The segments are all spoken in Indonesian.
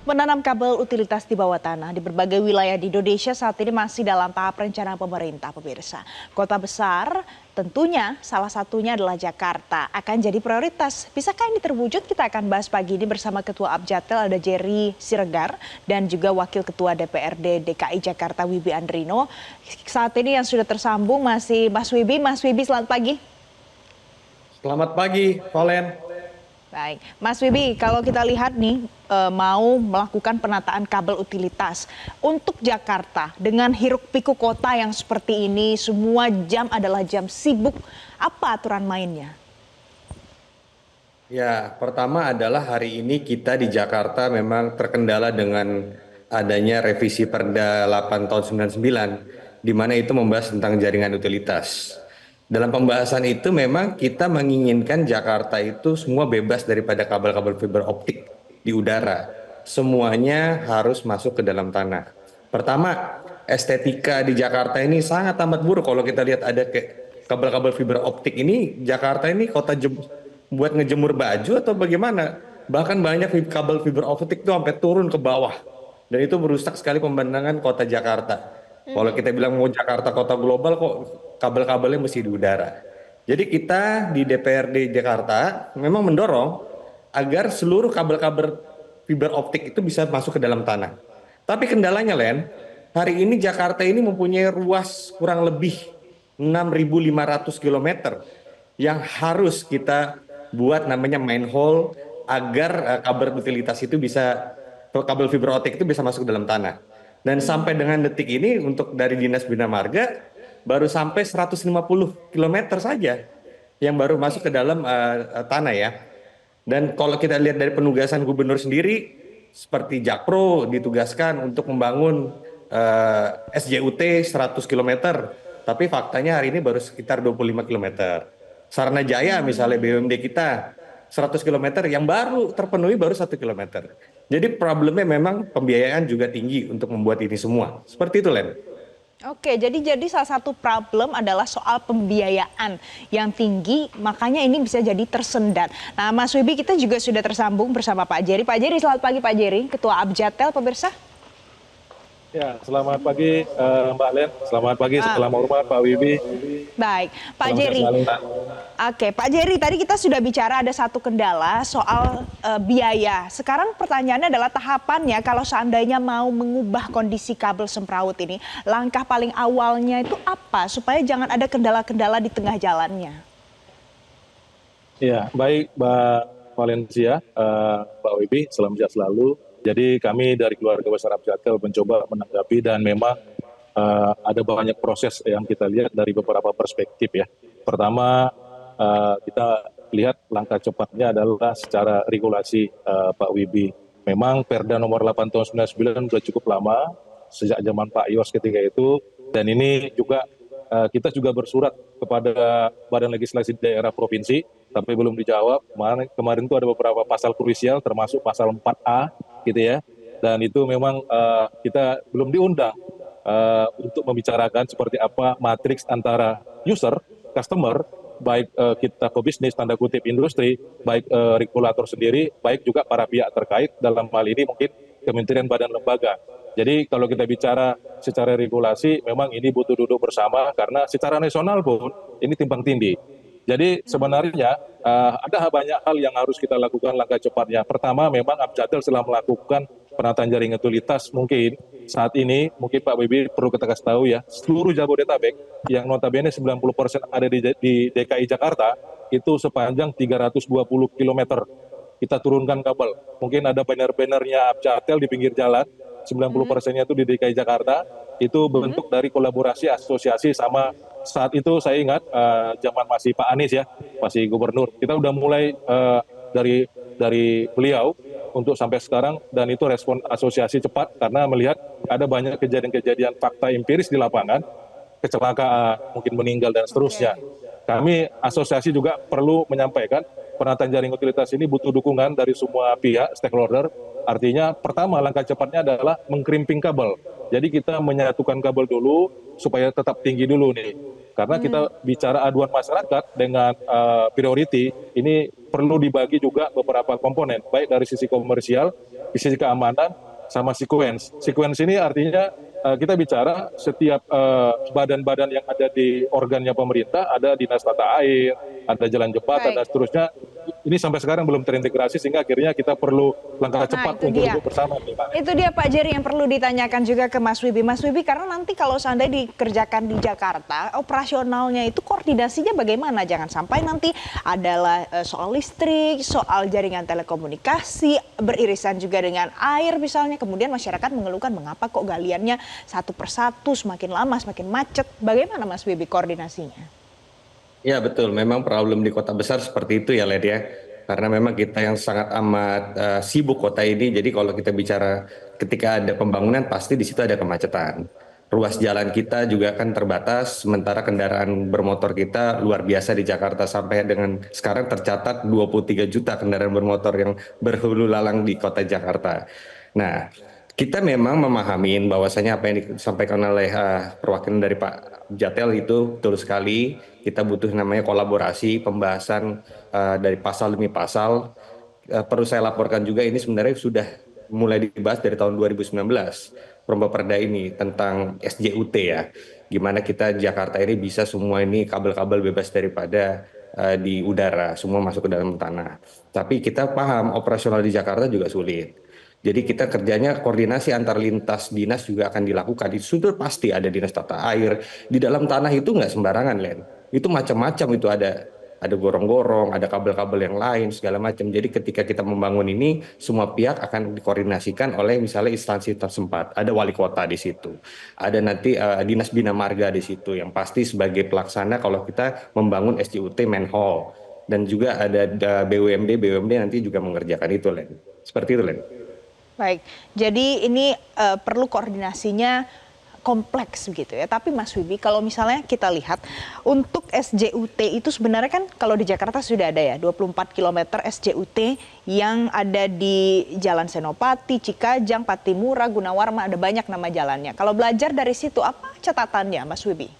Menanam kabel utilitas di bawah tanah di berbagai wilayah di Indonesia saat ini masih dalam tahap rencana pemerintah, pemirsa. Kota besar tentunya salah satunya adalah Jakarta akan jadi prioritas. Bisakah ini terwujud? Kita akan bahas pagi ini bersama Ketua Abjatel ada Jerry Siregar dan juga Wakil Ketua DPRD DKI Jakarta Wibi Andrino. Saat ini yang sudah tersambung masih Mas Wibi. Mas Wibi, selamat pagi. Selamat pagi, Valen. Baik, Mas Wibi, kalau kita lihat nih mau melakukan penataan kabel utilitas untuk Jakarta dengan hiruk pikuk kota yang seperti ini, semua jam adalah jam sibuk. Apa aturan mainnya? Ya, pertama adalah hari ini kita di Jakarta memang terkendala dengan adanya revisi Perda 8 tahun 99, di mana itu membahas tentang jaringan utilitas. Dalam pembahasan itu memang kita menginginkan Jakarta itu semua bebas daripada kabel-kabel fiber optik di udara. Semuanya harus masuk ke dalam tanah. Pertama, estetika di Jakarta ini sangat amat buruk kalau kita lihat ada kayak kabel-kabel fiber optik ini. Jakarta ini kota buat ngejemur baju atau bagaimana? Bahkan banyak kabel fiber optik itu sampai turun ke bawah. Dan itu merusak sekali pemandangan kota Jakarta. Kalau kita bilang mau Jakarta kota global kok kabel-kabelnya mesti di udara. Jadi kita di DPRD Jakarta memang mendorong agar seluruh kabel-kabel fiber optik itu bisa masuk ke dalam tanah. Tapi kendalanya Len, hari ini Jakarta ini mempunyai ruas kurang lebih 6.500 kilometer yang harus kita buat namanya manhole agar kabel utilitas itu bisa, kabel fiber optik itu bisa masuk ke dalam tanah. Dan sampai dengan detik ini untuk dari Dinas Bina Marga baru sampai 150 kilometer saja yang baru masuk ke dalam tanah ya. Dan kalau kita lihat dari penugasan gubernur sendiri, seperti Jakpro ditugaskan untuk membangun SJUT 100 kilometer, tapi faktanya hari ini baru sekitar 25 kilometer. Sarana Jaya misalnya BUMD kita 100 kilometer yang baru terpenuhi baru 1 kilometer. Jadi problemnya memang pembiayaan juga tinggi untuk membuat ini semua. Seperti itu, Len. Oke, jadi salah satu problem adalah soal pembiayaan yang tinggi, makanya ini bisa jadi tersendat. Nah, Mas Wibi, kita juga sudah tersambung bersama Pak Jerry. Pak Jerry, selamat pagi Pak Jerry, Ketua Abjatel, pemirsa. Ya, selamat pagi Mbak Len, selamat pagi, salam hormat Pak Wibi. Baik, Pak Salam Jerry. sehat selalu. Oke, Pak Jerry, tadi kita sudah bicara ada satu kendala soal biaya. Sekarang pertanyaannya adalah tahapannya kalau seandainya mau mengubah kondisi kabel semrawut ini, langkah paling awalnya itu apa supaya jangan ada kendala-kendala di tengah jalannya? Ya, baik Mbak Valencia, Mbak Wibi, salam sehat selalu. Jadi kami dari keluarga besar Abjatel mencoba menanggapi dan memang ada banyak proses yang kita lihat dari beberapa perspektif ya. Pertama, kita lihat langkah cepatnya adalah secara regulasi Pak Wibi. Memang Perda nomor 8 tahun 99 sudah cukup lama, sejak zaman Pak Yos ketika itu, dan ini juga kita juga bersurat kepada Badan Legislasi Daerah Provinsi, tapi belum dijawab. Kemarin itu ada beberapa pasal krusial, termasuk pasal 4A, gitu ya. Dan itu memang kita belum diundang untuk membicarakan seperti apa matriks antara user, customer, baik kita pebisnis, tanda kutip industri, baik regulator sendiri, baik juga para pihak terkait, dalam hal ini mungkin kementerian badan lembaga. Jadi kalau kita bicara secara regulasi, memang ini butuh duduk bersama karena secara nasional pun ini timbang tindih. Jadi sebenarnya ada banyak hal yang harus kita lakukan langkah cepatnya. Pertama, memang Abjatel telah melakukan penataan jaringan utilitas mungkin saat ini, mungkin Pak Wibi perlu kita kasih tahu ya, seluruh Jabodetabek yang notabene 90% ada di DKI Jakarta itu sepanjang 320 km. Kita turunkan kabel. Mungkin ada banner-bannernya Abjatel di pinggir jalan, 90%-nya itu di DKI Jakarta, itu bentuk dari kolaborasi asosiasi sama saat itu saya ingat zaman masih Pak Anies ya, masih gubernur. Kita udah mulai dari beliau untuk sampai sekarang, dan itu respon asosiasi cepat karena melihat ada banyak kejadian-kejadian fakta empiris di lapangan, kecelakaan, mungkin meninggal dan seterusnya. Kami asosiasi juga perlu menyampaikan penataan jaring utilitas ini butuh dukungan dari semua pihak stakeholder. Artinya pertama langkah cepatnya adalah mengkrimping kabel. Jadi kita menyatukan kabel dulu supaya tetap tinggi dulu nih. Karena kita bicara aduan masyarakat dengan priority, ini perlu dibagi juga beberapa komponen, baik dari sisi komersial, di sisi keamanan, sama sequence. Sequence ini artinya kita bicara setiap badan-badan yang ada di organnya pemerintah, ada dinas tata air, ada jalan jembatan, dan seterusnya. Ini sampai sekarang belum terintegrasi, sehingga akhirnya kita perlu langkah cepat untuk duduk bersama. Itu dia Pak Jerry yang perlu ditanyakan juga ke Mas Wibi. Mas Wibi, karena nanti kalau seandainya dikerjakan di Jakarta, operasionalnya itu koordinasinya bagaimana? Jangan sampai nanti adalah soal listrik, soal jaringan telekomunikasi, beririsan juga dengan air misalnya. Kemudian masyarakat mengeluhkan mengapa kok galiannya satu persatu semakin lama, semakin macet. Bagaimana Mas Wibi koordinasinya? Ya betul, memang problem di kota besar seperti itu ya Led ya. Karena memang kita yang sangat amat sibuk kota ini, jadi kalau kita bicara ketika ada pembangunan pasti di situ ada kemacetan. Ruas jalan kita juga kan terbatas, sementara kendaraan bermotor kita luar biasa di Jakarta, sampai dengan sekarang tercatat 23 juta kendaraan bermotor yang berhulu lalang di kota Jakarta. Nah, kita memang memahami bahwasanya apa yang disampaikan oleh perwakilan dari Pak Jatel itu betul sekali. Kita butuh namanya kolaborasi, pembahasan dari pasal demi pasal. Perlu saya laporkan juga ini sebenarnya sudah mulai dibahas dari tahun 2019, Perda ini tentang SJUT ya. Gimana kita Jakarta ini bisa semua ini kabel-kabel bebas daripada di udara, semua masuk ke dalam tanah. Tapi kita paham operasional di Jakarta juga sulit. Jadi kita kerjanya koordinasi antar lintas dinas juga akan dilakukan. Di situ pasti ada dinas tata air. Di dalam tanah itu nggak sembarangan, Len. Itu macam-macam, itu ada gorong-gorong, ada kabel-kabel yang lain, segala macam. Jadi ketika kita membangun ini, semua pihak akan dikoordinasikan oleh misalnya instansi tersempat. Ada wali kota di situ. Ada nanti dinas bina marga di situ, yang pasti sebagai pelaksana kalau kita membangun SJUT manhole. Dan juga ada BUMD nanti juga mengerjakan itu, Len. Seperti itu, Len. Baik, jadi ini perlu koordinasinya kompleks begitu ya. Tapi Mas Wibi, kalau misalnya kita lihat untuk SJUT itu sebenarnya kan kalau di Jakarta sudah ada ya 24 km SJUT yang ada di Jalan Senopati, Cikajang, Patimura, Gunawarma, ada banyak nama jalannya. Kalau belajar dari situ apa catatannya Mas Wibi?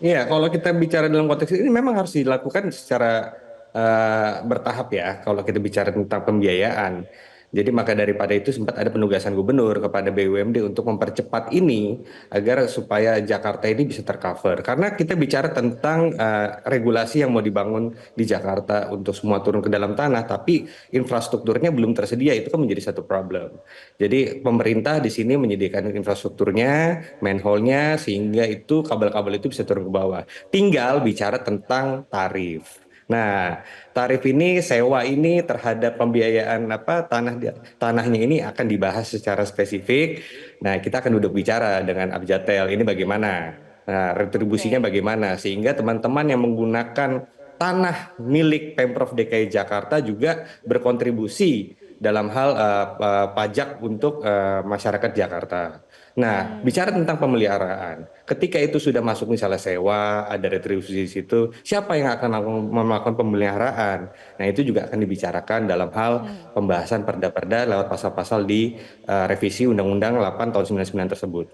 Iya, kalau kita bicara dalam konteks ini memang harus dilakukan secara bertahap ya. Kalau kita bicara tentang pembiayaan, jadi maka daripada itu sempat ada penugasan gubernur kepada BUMD untuk mempercepat ini agar supaya Jakarta ini bisa tercover. Karena kita bicara tentang regulasi yang mau dibangun di Jakarta untuk semua turun ke dalam tanah, tapi infrastrukturnya belum tersedia, itu kan menjadi satu problem. Jadi pemerintah di sini menyediakan infrastrukturnya, manhole-nya, sehingga itu kabel-kabel itu bisa turun ke bawah. Tinggal bicara tentang tarif. Nah, tarif ini, sewa ini terhadap pembiayaan tanahnya ini akan dibahas secara spesifik. Nah, kita akan duduk bicara dengan Abjatel ini bagaimana. Nah, retribusinya bagaimana sehingga teman-teman yang menggunakan tanah milik Pemprov DKI Jakarta juga berkontribusi dalam hal pajak untuk masyarakat Jakarta. Nah, bicara tentang pemeliharaan, ketika itu sudah masuk misalnya sewa, ada retribusi di situ, siapa yang akan melakukan pemeliharaan? Nah, itu juga akan dibicarakan dalam hal pembahasan perda-perda lewat pasal-pasal di revisi Undang-Undang 8 tahun 99 tersebut.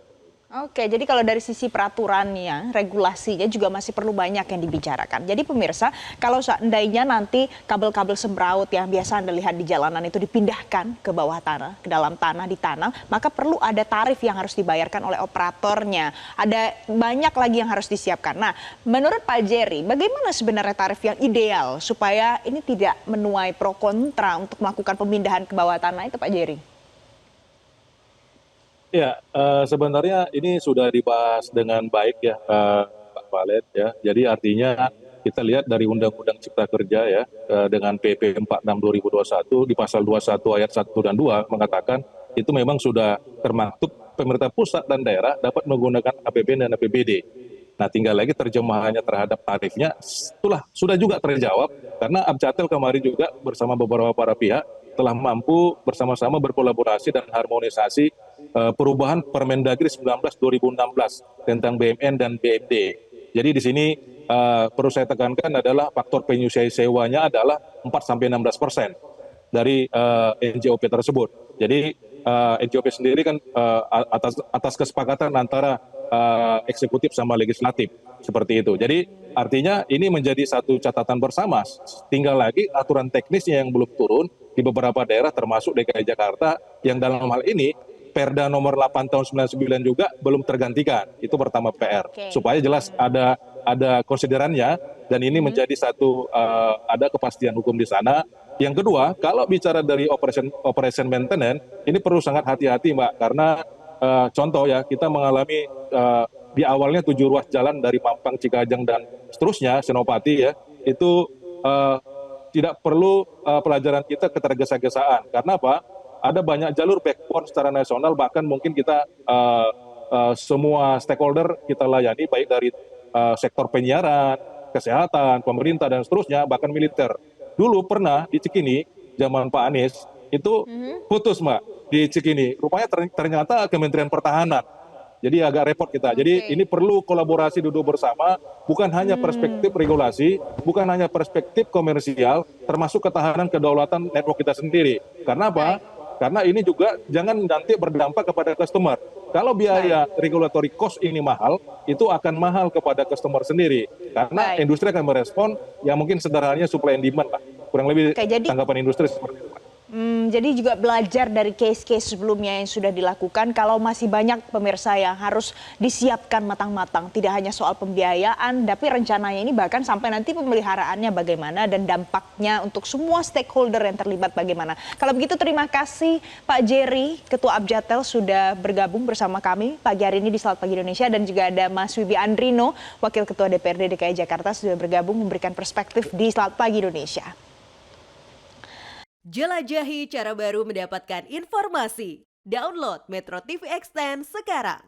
Oke, jadi kalau dari sisi peraturannya, regulasinya juga masih perlu banyak yang dibicarakan. Jadi pemirsa, kalau seandainya nanti kabel-kabel semraut yang biasa Anda lihat di jalanan itu dipindahkan ke bawah tanah, ke dalam tanah, ditanam, maka perlu ada tarif yang harus dibayarkan oleh operatornya. Ada banyak lagi yang harus disiapkan. Nah, menurut Pak Jerry, bagaimana sebenarnya tarif yang ideal supaya ini tidak menuai pro kontra untuk melakukan pemindahan ke bawah tanah itu, Pak Jerry? Ya, sebenarnya ini sudah dibahas dengan baik ya, Pak Valet ya. Jadi artinya kita lihat dari Undang-Undang Cipta Kerja ya, dengan PP 46 2021 di pasal 21 ayat 1 dan 2 mengatakan itu memang sudah termaktub pemerintah pusat dan daerah dapat menggunakan APBN dan APBD. Nah, tinggal lagi terjemahannya terhadap tarifnya, itulah sudah juga terjawab karena Abjatel kemarin juga bersama beberapa para pihak telah mampu bersama-sama berkolaborasi dan harmonisasi perubahan Permendagri 19/2016 tentang BMN dan BMD. Jadi di sini perlu saya tekankan adalah faktor penyusuai sewanya adalah 4-16% dari NJOP tersebut. Jadi NJOP sendiri kan atas kesepakatan antara eksekutif sama legislatif seperti itu. Jadi artinya ini menjadi satu catatan bersama. Tinggal lagi aturan teknisnya yang belum turun di beberapa daerah termasuk DKI Jakarta yang dalam hal ini Perda nomor 8 tahun 99 juga belum tergantikan. Itu pertama PR. Supaya jelas ada konsiderannya dan ini menjadi satu ada kepastian hukum di sana. Yang kedua, kalau bicara dari operation maintenance, ini perlu sangat hati-hati Mbak, karena contoh ya, kita mengalami di awalnya 7 ruas jalan dari Mampang, Cikajang dan seterusnya, Senopati ya, itu tidak perlu pelajaran kita ketergesa-gesaan. Karena apa? Ada banyak jalur backbone secara nasional, bahkan mungkin kita semua stakeholder kita layani, baik dari sektor penyiaran, kesehatan, pemerintah dan seterusnya, bahkan militer. Dulu pernah di Cikini, zaman Pak Anies, itu putus Mbak, di Cikini. Rupanya ternyata Kementerian Pertahanan. Jadi agak repot kita. Jadi ini perlu kolaborasi duduk bersama, bukan hanya perspektif regulasi, bukan hanya perspektif komersial, termasuk ketahanan kedaulatan network kita sendiri. Karena apa? Karena ini juga jangan nanti berdampak kepada customer. Kalau biaya regulatory cost ini mahal, itu akan mahal kepada customer sendiri. Karena industri akan merespon yang mungkin sederhananya supply and demand lah. Kurang lebih tanggapan industri seperti itu. Jadi juga belajar dari case-case sebelumnya yang sudah dilakukan, kalau masih banyak pemirsa yang harus disiapkan matang-matang, tidak hanya soal pembiayaan, tapi rencananya ini bahkan sampai nanti pemeliharaannya bagaimana dan dampaknya untuk semua stakeholder yang terlibat bagaimana. Kalau begitu terima kasih Pak Jerry, Ketua Abjatel sudah bergabung bersama kami pagi hari ini di Selamat Pagi Indonesia, dan juga ada Mas Wibi Andrino, Wakil Ketua DPRD DKI Jakarta sudah bergabung memberikan perspektif di Selamat Pagi Indonesia. Jelajahi cara baru mendapatkan informasi. Download Metro TV Extend sekarang.